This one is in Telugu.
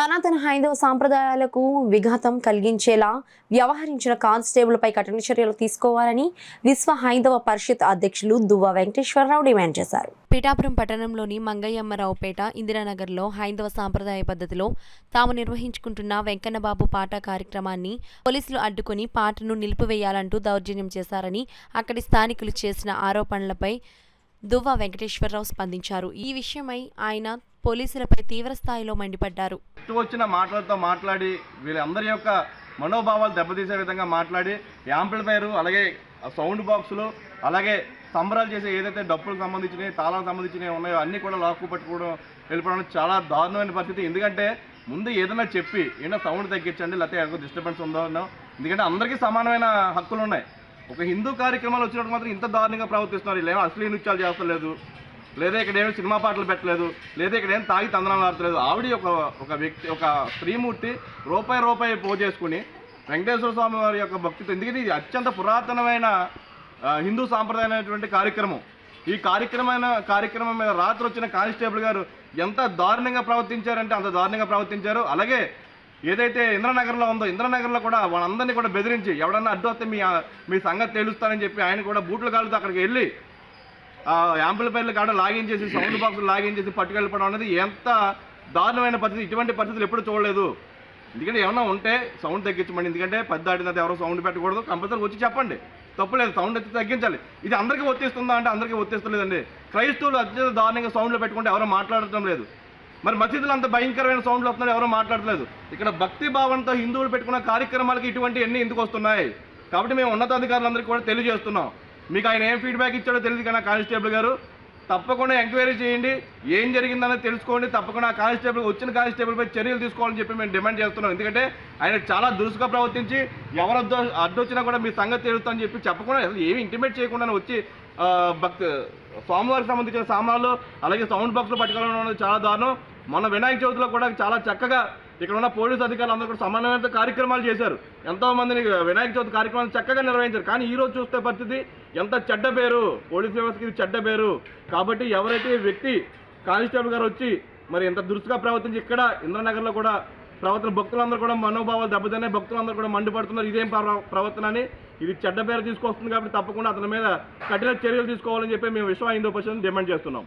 సనాతన హైందవ సాంప్రదాయాలకు విఘాతం కలిగించేలా వ్యవహరించిన కానిస్టేబుల్పై కఠిన చర్యలు తీసుకోవాలని విశ్వ హైందవ పరిషత్ అధ్యక్షులు దువ్వ వెంకటేశ్వరరావు డిమాండ్ చేశారు. పిఠాపురం పట్టణంలోని మంగయ్యమ్మరావుపేట ఇందిరానగర్లో హైందవ సాంప్రదాయ పద్ధతిలో తాము నిర్వహించుకుంటున్న వెంకన్నబాబు పాట కార్యక్రమాన్ని పోలీసులు అడ్డుకుని పాటను నిలిపివేయాలంటూ దౌర్జన్యం చేశారని అక్కడి స్థానికులు చేసిన ఆరోపణలపై దువ్వ వెంకటేశ్వరరావు స్పందించారు. ఈ విషయమై ఆయన పోలీసులపై తీవ్ర స్థాయిలో మండిపడ్డారు. వచ్చిన మాటలతో మాట్లాడి వీళ్ళందరి యొక్క మనోభావాలు దెబ్బతీసే విధంగా మాట్లాడి యాంప్లిఫైర్ అలాగే సౌండ్ బాక్సులు అలాగే సంబరాలు చేసే ఏదైతే డప్పులకు సంబంధించినవి తాళాలకు సంబంధించినవి ఉన్నాయో అన్నీ కూడా లాక్కు పట్టుకోవడం వెళ్ళిపోవడం చాలా దారుణమైన పరిస్థితి. ఎందుకంటే ముందు ఏదైనా చెప్పి ఏదైనా సౌండ్ తగ్గించండి లేకపోతే ఎక్కువ డిస్టర్బెన్స్ ఉందో ఎందుకంటే అందరికీ సమానమైన హక్కులు ఉన్నాయి. ఒక హిందూ కార్యక్రమాలు వచ్చినప్పుడు మాత్రం ఇంత దారుణంగా ప్రవర్తిస్తున్నారు. వీళ్ళేమో అశ్లీల నృత్యాలు చేస్తలేదు, లేదా ఇక్కడ ఏమో సినిమా పాటలు పెట్టలేదు, లేదా ఇక్కడ ఏం తాగి తందనాలు ఆడతలేదు. ఆవిడ ఒక వ్యక్తి ఒక స్త్రీమూర్తి రూపాయి పోజేసుకుని వెంకటేశ్వర స్వామి వారి యొక్క భక్తితో, ఎందుకంటే ఇది అత్యంత పురాతనమైన హిందూ సాంప్రదాయమైనటువంటి కార్యక్రమం. ఈ కార్యక్రమం మీద రాత్రి వచ్చిన కానిస్టేబుల్ గారు ఎంత దారుణంగా ప్రవర్తించారంటే అంత దారుణంగా ప్రవర్తించారు. అలాగే ఏదైతే ఇంద్రనగర్లో ఉందో ఇంద్రనగర్లో కూడా వాళ్ళందరినీ కూడా బెదిరించి ఎవడన్నా అడ్డు వస్తే మీ సంగతి తెలుస్తానని చెప్పి ఆయన కూడా బూట్ల కాళ్ళతో అక్కడికి వెళ్ళి యాంప్లిఫైర్లు కాడ లాగిన్ చేసి సౌండ్ బాక్సులు లాగిన్ చేసి పట్టుకెళ్ళిపోవడం అనేది ఎంత దారుణమైన పరిస్థితి. ఇటువంటి పరిస్థితులు ఎప్పుడు చూడలేదు. ఎందుకంటే ఏమన్నా ఉంటే సౌండ్ తగ్గించమండి. ఎందుకంటే పెద్ద ఆడినది ఎవరో సౌండ్ పెట్టకూడదు, కంపల్సరీ వచ్చి చెప్పండి, తప్పులేదు, సౌండ్ అయితే తగ్గించాలి. ఇది అందరికీ ఒత్తిస్తుందా అంటే అందరికీ ఒత్తిస్తలేదండి. క్రైస్తవులు అత్యంత దారుణంగా సౌండ్లో పెట్టుకుంటే ఎవరో మాట్లాడటం లేదు. మరి మసీదులు అంత భయంకరమైన సౌండ్లు వస్తున్నాయి, ఎవరో మాట్లాడలేదు. ఇక్కడ భక్తి భావంతో హిందువులు పెట్టుకున్న కార్యక్రమాలకి ఇటువంటి ఎన్ని ఎందుకు వస్తున్నాయి? కాబట్టి మేము ఉన్నతాధికారులందరికీ కూడా తెలియజేస్తున్నాం. మీకు ఆయన ఏం ఫీడ్బ్యాక్ ఇచ్చాడో తెలియదు కానీ కానిస్టేబుల్ గారు తప్పకుండా ఎంక్వైరీ చేయండి, ఏం జరిగిందనేది తెలుసుకోండి. తప్పకుండా ఆ కానిస్టేబుల్ వచ్చిన కానిస్టేబుల్పై చర్యలు తీసుకోవాలని చెప్పి మేము డిమాండ్ చేస్తున్నాం. ఎందుకంటే ఆయన చాలా దురుసుగా ప్రవర్తించి ఎవరు అడ్డొచ్చినా కూడా మీ సంగతి తెలుస్తుందని చెప్పి చెప్పకుండా అసలు ఏమి ఇంటిమేట్ చేయకుండానే వచ్చి స్వామివారికి సంబంధించిన సామాన్లు అలాగే సౌండ్ బాక్స్లో పట్టుకోవడం అనేది చాలా దారుణం. మొన్న వినాయక చవితిలో కూడా చాలా చక్కగా ఇక్కడ ఉన్న పోలీసు అధికారులు అందరూ కూడా సమానమైన కార్యక్రమాలు చేశారు. ఎంతోమందిని వినాయక చవితి కార్యక్రమాలు చక్కగా నిర్వహించారు. కానీ ఈ రోజు చూస్తే పరిస్థితి ఎంత చెడ్డ పేరు, పోలీస్ వ్యవస్థకి ఇది చెడ్డ పేరు. కాబట్టి ఎవరైతే వ్యక్తి కానిస్టేబుల్ గారు వచ్చి మరి ఎంత దురుసుగా ప్రవర్తించి ఇక్కడ ఇంద్రనగర్లో కూడా భక్తులందరూ కూడా మనోభావాలు దెబ్బతిన్నాయి, భక్తులందరూ కూడా మండిపడుతున్నారు. ఇదేం ప్రవర్తన అని, ఇది చెడ్డ పేరు తీసుకొస్తుంది. కాబట్టి తప్పకుండా అతని మీద కఠిన చర్యలు తీసుకోవాలని చెప్పి మేము విశ్వ హిందూ పరిషత్ డిమాండ్ చేస్తున్నాం.